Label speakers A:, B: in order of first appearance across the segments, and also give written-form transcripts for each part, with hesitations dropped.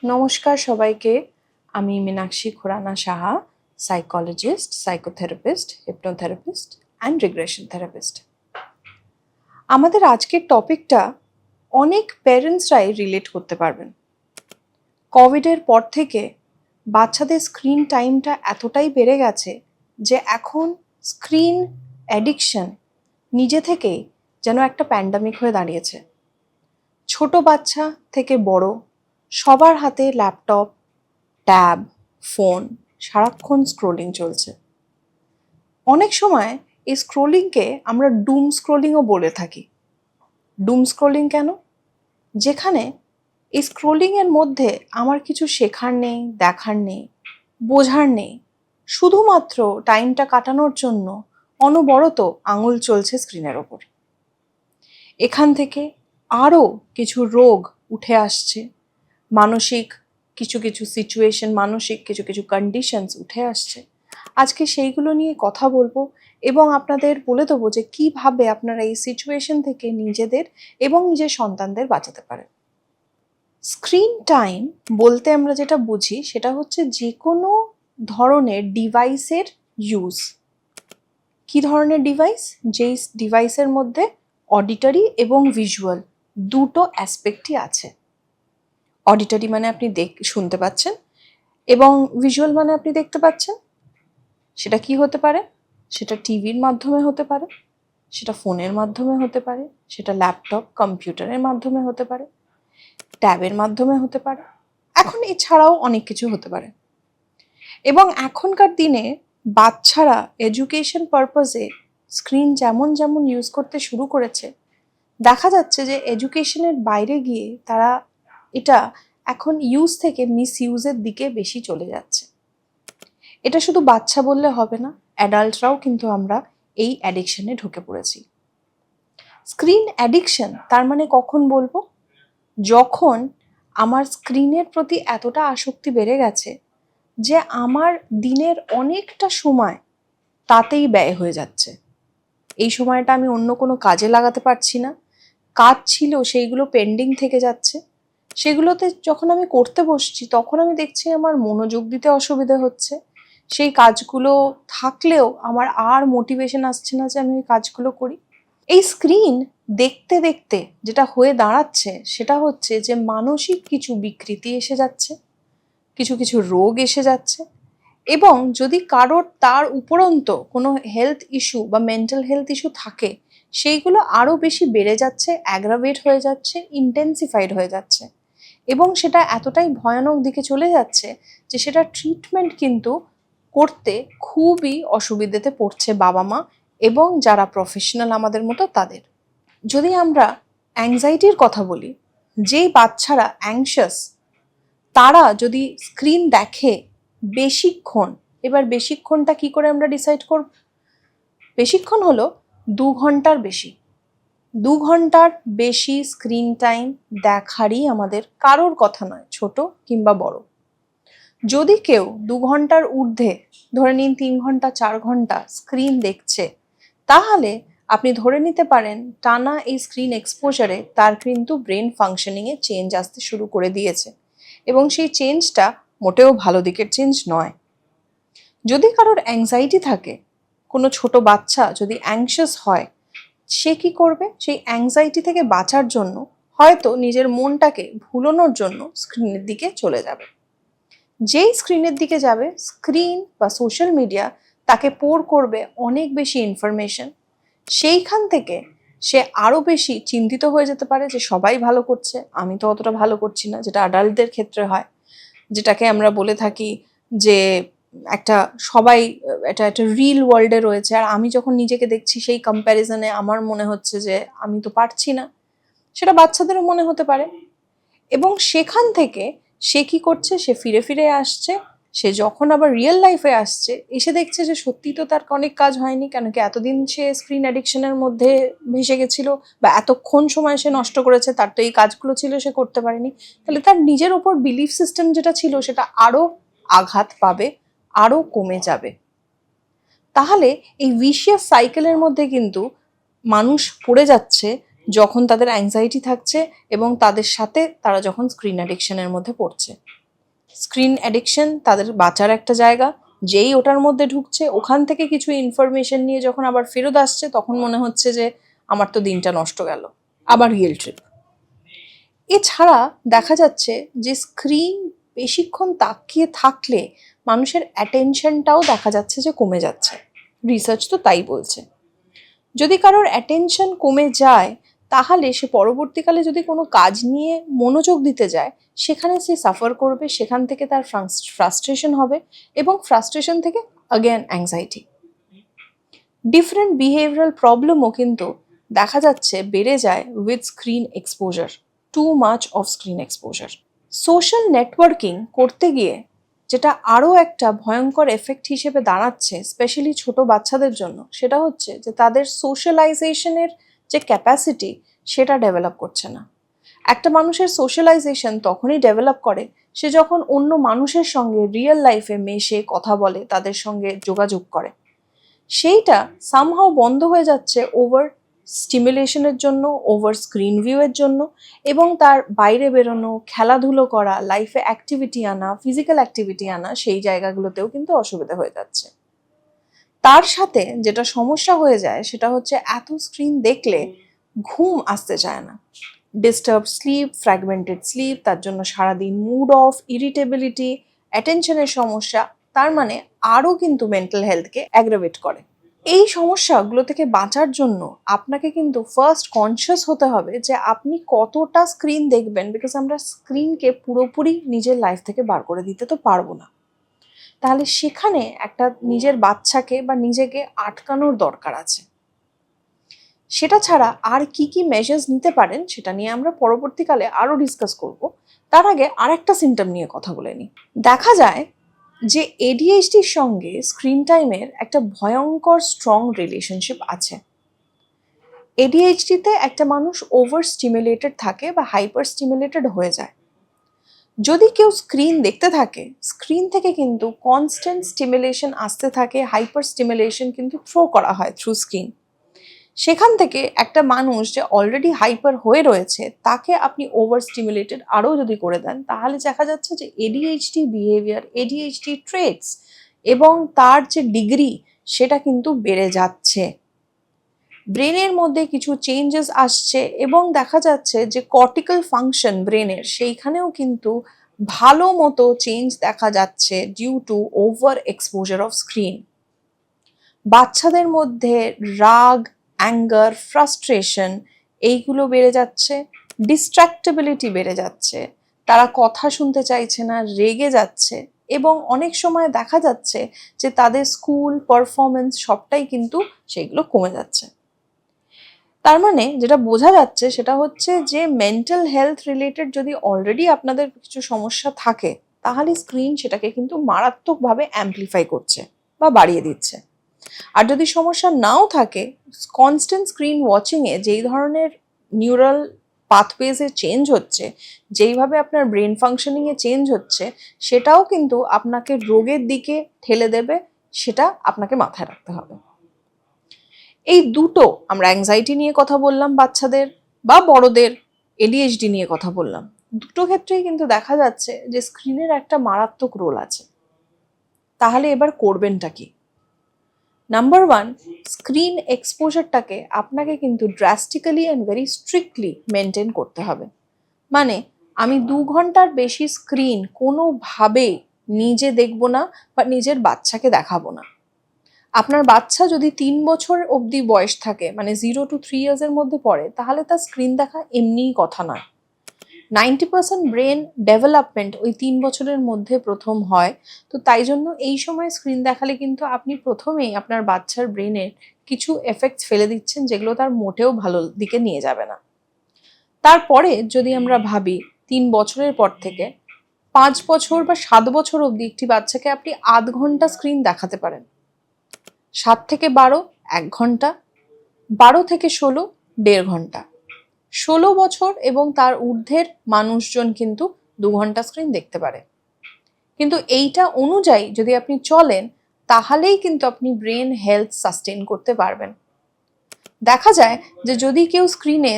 A: নমস্কার সবাইকে। আমি Meenakshi Khurana Saha, psychologist, psychotherapist, hypnotherapist and regression therapist. আমাদের আজকের টপিকটা অনেক প্যারেন্টসরাই রিলেট করতে পারবেন। কোভিডের পর থেকে বাচ্চাদের স্ক্রিন টাইমটা এতটাই বেড়ে গেছে যে এখন স্ক্রিন অ্যাডিকশন নিজে থেকেই যেন একটা প্যান্ডামিক হয়ে দাঁড়িয়েছে। ছোট বাচ্চা থেকে বড় সবার হাতে ল্যাপটপ, ট্যাব, ফোন, সারাক্ষণ স্ক্রোলিং চলছে। অনেক সময় এই স্ক্রোলিংকে আমরা ডুম স্ক্রোলিংও বলে থাকি। ডুম স্ক্রোলিং কেন? যেখানে এই স্ক্রোলিংয়ের মধ্যে আমার কিছু শেখার নেই, দেখার নেই, বোঝার নেই, শুধুমাত্র টাইমটা কাটানোর জন্য অনবরত আঙুল চলছে স্ক্রিনের ওপর। এখান থেকে আরও কিছু রোগ উঠে আসছে, মানসিক কিছু কিছু সিচুয়েশন, মানসিক কিছু কিছু কন্ডিশনস উঠে আসছে। আজকে সেইগুলো নিয়ে কথা বলবো এবং আপনাদের বলে দেবো যে কীভাবে আপনারা এই সিচুয়েশন থেকে নিজেদের এবং নিজের সন্তানদের বাঁচাতে পারেন। স্ক্রিন টাইম বলতে আমরা যেটা বুঝি সেটা হচ্ছে যে কোনো ধরনের ডিভাইসের ইউজ। কী ধরনের ডিভাইস? যেই ডিভাইসের মধ্যে অডিটরি এবং ভিজুয়াল দুটো অ্যাসপেক্টই আছে। অডিটরি মানে আপনি শুনতে পাচ্ছেন এবং ভিজুয়াল মানে আপনি দেখতে পাচ্ছেন। সেটা কি হতে পারে? সেটা টিভির মাধ্যমে হতে পারে, সেটা ফোনের মাধ্যমে হতে পারে, সেটা ল্যাপটপ কম্পিউটারের মাধ্যমে হতে পারে, ট্যাবের মাধ্যমে হতে পারে, এখন এছাড়াও অনেক কিছু হতে পারে। এবং এখনকার দিনে বাচ্চারা এডুকেশন পারপাসে স্ক্রিন যেমন যেমন ইউজ করতে শুরু করেছে, দেখা যাচ্ছে যে এডুকেশনের বাইরে গিয়ে তারা এটা এখন ইউজ থেকে মিস ইউজের দিকে বেশি চলে যাচ্ছে। এটা শুধু বাচ্চা বললে হবে না, অ্যাডাল্টরাও কিন্তু আমরা এই অ্যাডিকশনে ঢুকে পড়েছি। স্ক্রিন অ্যাডিকশন তার মানে কখন বলবো? যখন আমার স্ক্রিনের প্রতি এতটা আসক্তি বেড়ে গেছে যে আমার দিনের অনেকটা সময় তাতেই ব্যয় হয়ে যাচ্ছে। এই সময়টা আমি অন্য কোনো কাজে লাগাতে পারছি না, কাজ ছিল সেইগুলো পেন্ডিং থেকে যাচ্ছে, সেগুলোতে যখন আমি করতে বসছি তখন আমি দেখছি আমার মনোযোগ দিতে অসুবিধা হচ্ছে। সেই কাজগুলো থাকলেও আমার আর মোটিভেশন আসছে না যে আমি ওই কাজগুলো করি। এই স্ক্রিন দেখতে দেখতে যেটা হয়ে দাঁড়াচ্ছে সেটা হচ্ছে যে মানসিক কিছু বিকৃতি এসে যাচ্ছে, কিছু কিছু রোগ এসে যাচ্ছে এবং যদি কারোর তার উপরন্ত কোনো হেলথ ইস্যু বা মেন্টাল হেলথ ইস্যু থাকে সেইগুলো আরও বেশি বেড়ে যাচ্ছে, অ্যাগ্রাভেট হয়ে যাচ্ছে, ইন্টেন্সিফাইড হয়ে যাচ্ছে এবং সেটা এতটাই ভয়ানক দিকে চলে যাচ্ছে যে সেটা ট্রিটমেন্ট কিন্তু করতে খুবই অসুবিধাতে পড়ছে বাবা মা এবং যারা প্রফেশনাল আমাদের মতো তাদের। যদি আমরা অ্যাংজাইটির কথা বলি, যেই বাচ্চারা অ্যাংশাস তারা যদি স্ক্রিন দেখে বেশিক্ষণ, এবার বেশিক্ষণটা কি করে আমরা ডিসাইড করব? বেশিক্ষণ হলো 2 ঘন্টার বেশি। 2 ঘন্টার বেশি স্ক্রিন টাইম দেখারই আমাদের কারোর কথা নয়, ছোট কিংবা বড়। যদি কেউ 2 ঘন্টার ঊর্ধ্বে, ধরে নিন 3 ঘন্টা 4 ঘন্টা স্ক্রিন দেখছে, তাহলে আপনি ধরে নিতে পারেন টানা এই স্ক্রিন এক্সপোজারে তার কিন্তু ব্রেন ফাংশনিংয়ে চেঞ্জ আসতে শুরু করে দিয়েছে এবং সেই চেঞ্জটা মোটেও ভালো দিকের চেঞ্জ নয়। যদি কারোর অ্যাংজাইটি থাকে, কোনো ছোট বাচ্চা যদি অ্যাংশাস হয়, সে কি করবে? সেই অ্যাংজাইটি থেকে বাঁচার জন্য হয়তো নিজের মনটাকে ভুলানোর জন্য স্ক্রিনের দিকে চলে যাবে। যেই স্ক্রিনের দিকে যাবে, স্ক্রিন বা সোশ্যাল মিডিয়া তাকে পোর করবে অনেক বেশি ইনফরমেশন। সেইখান থেকে সে আরও বেশি চিন্তিত হয়ে যেতে পারে যে সবাই ভালো করছে, আমি তো অতটা ভালো করছি না, যেটা অ্যাডাল্টদের ক্ষেত্রে হয়, যেটাকে আমরা বলে থাকি যে একটা সবাই এটা একটা রিল ওয়ার্ল্ডে রয়েছে আর আমি যখন নিজেকে দেখছি সেই কম্প্যারিজনে আমার মনে হচ্ছে যে আমি তো পারছি না। সেটা বাচ্চাদেরও মনে হতে পারে এবং সেখান থেকে সে কি করছে? সে ফিরে ফিরে আসছে। সে যখন আবার রিয়েল লাইফে আসছে, এসে দেখছে যে সত্যি তো তার অনেক কাজ হয়নি, কেন কি এতদিন সে স্ক্রিন অ্যাডিকশনের মধ্যে ভেসে গেছিল বা এতক্ষণ সময় সে নষ্ট করেছে, তার তো এই কাজগুলো ছিল সে করতে পারেনি। তাহলে তার নিজের ওপর বিলিফ সিস্টেম যেটা ছিল সেটা আরও আঘাত পাবে, আরও কমে যাবে। তাহলে এই ভিশিয়াস সাইকেলের মধ্যে কিন্তু মানুষ পড়ে যাচ্ছে যখন তাদের অ্যাংজাইটি থাকছে এবং তাদের সাথে তারা যখন স্ক্রিন অ্যাডিকশনের মধ্যে পড়ছে। স্ক্রিন অ্যাডিকশন তাদের বাঁচার একটা জায়গা, যেই ওটার মধ্যে ঢুকছে ওখান থেকে কিছু ইনফরমেশন নিয়ে যখন আবার ফেরত আসছে তখন মনে হচ্ছে যে আমার তো দিনটা নষ্ট গেল, আবার রিয়েল ট্রিপ। এছাড়া দেখা যাচ্ছে যে স্ক্রিন বেশিক্ষণ তাকিয়ে থাকলে মানুষের অ্যাটেনশনটাও দেখা যাচ্ছে যে কমে যাচ্ছে, রিসার্চ তো তাই বলছে। যদি কারোর অ্যাটেনশন কমে যায় তাহলে সে পরবর্তীকালে যদি কোনো কাজ নিয়ে মনোযোগ দিতে যায় সেখানে সে সাফার করবে, সেখান থেকে তার ফ্রাস্ট্রেশন হবে এবং ফ্রাস্ট্রেশন থেকে অ্যাগেন অ্যাংজাইটি। ডিফারেন্ট বিহেভিয়ারাল প্রবলেমও কিন্তু দেখা যাচ্ছে বেড়ে যায় with screen exposure, too much off screen exposure. Social networking করতে গিয়ে যেটা আরও একটা ভয়ঙ্কর এফেক্ট হিসেবে দাঁড়াচ্ছে স্পেশালি ছোট বাচ্চাদের জন্য, সেটা হচ্ছে যে তাদের সোশ্যালাইজেশনের যে ক্যাপাসিটি সেটা ডেভেলপ করছে না। একটা মানুষের সোশ্যালাইজেশন তখনই ডেভেলপ করে সে যখন অন্য মানুষের সঙ্গে রিয়েল লাইফে মেশে, কথা বলে, তাদের সঙ্গে যোগাযোগ করে। সেইটা সামহাও বন্ধ হয়ে যাচ্ছে ওভার স্টিমুলেশনের জন্য, ওভার স্ক্রিন ভিউয়ের জন্য, এবং তার বাইরে বেরোনো, খেলাধুলো করা, লাইফে অ্যাক্টিভিটি আনা, ফিজিক্যাল অ্যাক্টিভিটি আনা, সেই জায়গাগুলোতেও কিন্তু অসুবিধা হয়ে যাচ্ছে। তার সাথে যেটা সমস্যা হয়ে যায় সেটা হচ্ছে এত স্ক্রিন দেখলে ঘুম আসতে চায় না, ডিস্টার্ব স্লিপ, ফ্র্যাগমেন্টেড স্লিপ, তার জন্য সারাদিন মুড অফ, ইরিটেবিলিটি, অ্যাটেনশনের সমস্যা, তার মানে আরও কিন্তু মেন্টাল হেলথকে অ্যাগ্রাভেট করে। এই সমস্যাগুলো থেকে বাঁচার জন্য আপনাকে কিন্তু ফার্স্ট কনসিয়াস হতে হবে যে আপনি কতটা স্ক্রিন দেখবেন, বিকজ আমরা স্ক্রিনকে পুরোপুরি নিজের লাইফ থেকে বার করে দিতে তো পারবো না। তাহলে সেখানে একটা নিজের বাচ্চাকে বা নিজেকে আটকানোর দরকার আছে। সেটা ছাড়া আর কি কি মেজার্স নিতে পারেন সেটা নিয়ে আমরা পরবর্তীকালে আরও ডিসকাস করব। তার আগে আরেকটা সিমটম নিয়ে কথা বলে নিই। দেখা যায় যে এডিএইচডির সঙ্গে স্ক্রিন টাইমের একটা ভয়ঙ্কর স্ট্রং রিলেশনশিপ আছে। এডিএইচডিতে একটা মানুষ ওভার স্টিমুলেটেড থাকে বা হাইপার স্টিমুলেটেড হয়ে যায়। যদি কেউ স্ক্রিন দেখতে থাকে, স্ক্রিন থেকে কিন্তু কনস্ট্যান্ট স্টিমুলেশন আসতে থাকে, হাইপার স্টিমুলেশন কিন্তু থ্রো করা হয় থ্রু স্ক্রিন। সেখান থেকে একটা মানুষ যে অলরেডি হাইপার হয়ে রয়েছে তাকে আপনি ওভার স্টিমুলেটেড আরও যদি করে দেন তাহলে দেখা যাচ্ছে যে এডিএইচডি বিহেভিয়ার, এডিএইচডি ট্রেটস এবং তার যে ডিগ্রি সেটা কিন্তু বেড়ে যাচ্ছে। ব্রেনের মধ্যে কিছু চেঞ্জেস আসছে এবং দেখা যাচ্ছে যে কর্টিক্যাল ফাংশন ব্রেনের সেইখানেও কিন্তু ভালো মতো চেঞ্জ দেখা যাচ্ছে due to over exposure of screen. বাচ্চাদের মধ্যে রাগ, অ্যাঙ্গার, ফ্রাস্ট্রেশন এইগুলো বেড়ে যাচ্ছে, ডিস্ট্র্যাক্টেবিলিটি বেড়ে যাচ্ছে, তারা কথা শুনতে চাইছে না, রেগে যাচ্ছে, এবং অনেক সময় দেখা যাচ্ছে যে তাদের স্কুল পারফরমেন্স সবটাই কিন্তু সেগুলো কমে যাচ্ছে। তার মানে যেটা বোঝা যাচ্ছে সেটা হচ্ছে যে মেন্টাল হেলথ রিলেটেড যদি অলরেডি আপনাদের কিছু সমস্যা থাকে তাহলে স্ক্রিন সেটাকে কিন্তু মারাত্মকভাবে অ্যাম্প্লিফাই করছে বা বাড়িয়ে দিচ্ছে। আর যদি সমস্যা নাও থাকে, কনস্ট্যান্ট স্ক্রিন ওয়াচিংয়ে যেই ধরনের নিউরাল পাথওয়েজে চেঞ্জ হচ্ছে, যেইভাবে আপনার ব্রেন ফাংশনিংয়ে চেঞ্জ হচ্ছে, সেটাও কিন্তু আপনাকে রোগের দিকে ঠেলে দেবে, সেটা আপনাকে মাথায় রাখতে হবে। এই দুটো আমরা অ্যাংজাইটি নিয়ে কথা বললাম বাচ্চাদের বা বড়দের, এডিএইচডি নিয়ে কথা বললাম, দুটো ক্ষেত্রেই কিন্তু দেখা যাচ্ছে যে স্ক্রিনের একটা মারাত্মক রোল আছে। তাহলে এবার করবেনটা কি? নাম্বার 1, স্ক্রিন এক্সপোজারটাকে আপনাকে কিন্তু drastically and very strictly maintain করতে হবে। মানে আমি 2 ঘন্টার বেশি স্ক্রিন কোনোভাবে নিজে দেখব না বা নিজের বাচ্চাকে দেখাবো না। আপনার বাচ্চা যদি 3 বছর অবধি বয়স থাকে, মানে 0 to 3 ইয়ার্সের মধ্যে পড়ে, তাহলে তার স্ক্রিন দেখা এমনিই কথা নয়। 90% ব্রেন ডেভেলপমেন্ট ওই 3 বছরের মধ্যে প্রথম হয়। তো তাই জন্য এই সময় স্ক্রিন দেখালে কিন্তু আপনি প্রথমেই আপনার বাচ্চার ব্রেনের কিছু এফেক্টস ফেলে দিচ্ছেন যেগুলো তার মোটেও ভালো দিকে নিয়ে যাবে না। তারপরে যদি আমরা ভাবি 3 বছরের পর থেকে 5 বছর বা 7 বছর অবধি একটি বাচ্চাকে আপনি আধ ঘন্টা স্ক্রিন দেখাতে পারেন, 7 থেকে 12 1 ঘন্টা, 12 থেকে 16 1.5 ঘন্টা, 16 বছর এবং তার ঊর্ধ্বের মানুষজন কিন্তু 2 ঘন্টা স্ক্রিন দেখতে পারে। কিন্তু এইটা অনুযায়ী যদি আপনি চলেন তাহলেই কিন্তু আপনি ব্রেন হেলথ সাস্টেইন করতে পারবেন। দেখা যায় যে যদি কেউ স্ক্রিনে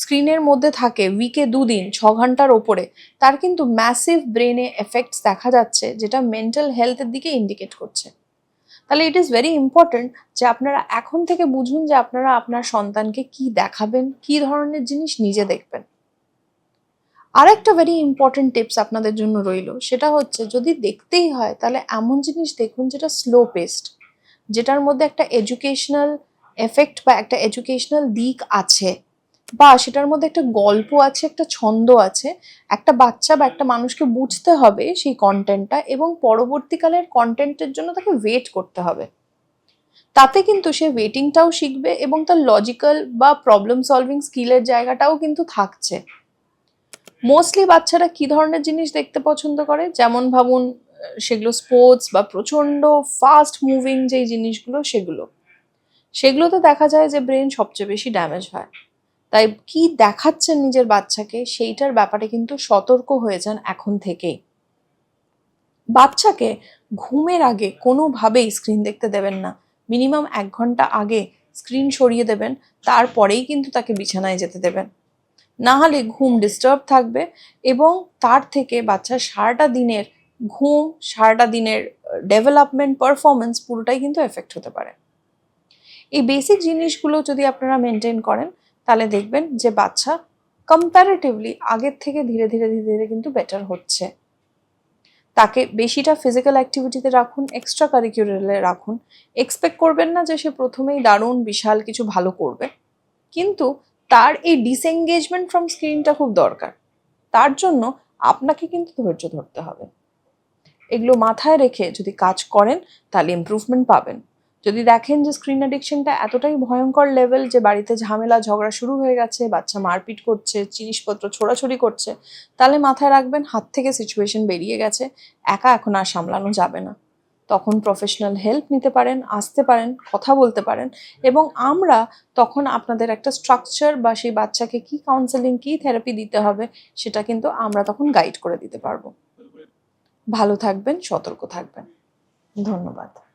A: স্ক্রিনের মধ্যে থাকে উইকে 2 দিন 6 ঘন্টার ওপরে, তার কিন্তু ম্যাসিভ ব্রেনে এফেক্টস দেখা যাচ্ছে, যেটা মেন্টাল হেলথের দিকে ইন্ডিকেট করছে। তাহলে ইট ইজ ভেরি ইম্পর্টেন্ট যে আপনারা এখন থেকে বুঝুন যে আপনারা আপনার সন্তানকে কি দেখাবেন, কি ধরনের জিনিস নিজে দেখবেন। আর একটা ভেরি ইম্পর্টেন্ট টিপস আপনাদের জন্য রইল, সেটা হচ্ছে যদি দেখতেই হয় তাহলে এমন জিনিস দেখুন যেটা স্লো পেস্ট, যেটার মধ্যে একটা এডুকেশনাল এফেক্ট বা একটা এডুকেশনাল দিক আছে, বা সেটার মধ্যে একটা গল্প আছে, একটা ছন্দ আছে। একটা বাচ্চা বা একটা মানুষকে বুঝতে হবে সেই কন্টেন্টটা, এবং পরবর্তীকালের কন্টেন্টের জন্য তাকে ওয়েট করতে হবে। তাতে কিন্তু সে ওয়েটিংটাও শিখবে এবং তার লজিক্যাল বা প্রবলেম সলভিং স্কিলের জায়গাটাও কিন্তু থাকছে। মোস্টলি বাচ্চারা কি ধরনের জিনিস দেখতে পছন্দ করে, যেমন ভাবুন সেগুলো স্পোর্টস বা প্রচন্ড ফাস্ট মুভিং যেই জিনিসগুলো, সেগুলোতে দেখা যায় যে ব্রেন সবচেয়ে বেশি ড্যামেজ হয়। তাই কি দেখাচ্ছেন নিজের বাচ্চাকে সেইটার ব্যাপারে কিন্তু সতর্ক হয়ে যান এখন থেকেই। বাচ্চাকে ঘুমের আগে কোনোভাবেই স্ক্রিন দেখতে দেবেন না। মিনিমাম 1 ঘন্টা আগে স্ক্রিন সরিয়ে দেবেন, তারপরেই কিন্তু তাকে বিছানায় যেতে দেবেন। না হলে ঘুম ডিস্টার্ব থাকবে, এবং তার থেকে বাচ্চার সারাটা দিনের ঘুম, সারাটা দিনের ডেভেলপমেন্ট, পারফরমেন্স পুরোটাই কিন্তু এফেক্ট হতে পারে। এই বেসিক জিনিসগুলো যদি আপনারা মেনটেন করেন, তাহলে দেখবেন যে বাচ্চা কম্প্যারেটিভলি আগের থেকে ধীরে ধীরে ধীরে ধীরে কিন্তু বেটার হচ্ছে। তাকে বেশিটা ফিজিক্যাল অ্যাক্টিভিটিতে রাখুন, এক্সট্রা কারিকুলারে রাখুন। এক্সপেক্ট করবেন না যে সে প্রথমেই দারুণ বিশাল কিছু ভালো করবে, কিন্তু তার এই ডিসএঙ্গেজমেন্ট ফ্রম স্ক্রিনটা খুব দরকার। তার জন্য আপনাকে কিন্তু ধৈর্য ধরতে হবে। এগুলো মাথায় রেখে যদি কাজ করেন তাহলে ইমপ্রুভমেন্ট পাবেন। যদি দেখেন যে স্ক্রিন অ্যাডিকশনটা এতটাই ভয়ঙ্কর লেভেল যে বাড়িতে ঝামেলা ঝগড়া শুরু হয়ে গেছে, বাচ্চা মারপিট করছে, জিনিসপত্র ছোড়াছড়ি করছে, তাহলে মাথায় রাখবেন হাত থেকে সিচুয়েশন বেরিয়ে গেছে, একা এখন আর সামলানো যাবে না। তখন প্রফেশনাল হেল্প নিতে পারেন, আসতে পারেন, কথা বলতে পারেন, এবং আমরা তখন আপনাদের একটা স্ট্রাকচার বা সেই বাচ্চাকে কি কাউন্সেলিং, কি থেরাপি দিতে হবে সেটা কিন্তু আমরা তখন গাইড করে দিতে পারবো। ভালো থাকবেন, সতর্ক থাকবেন। ধন্যবাদ।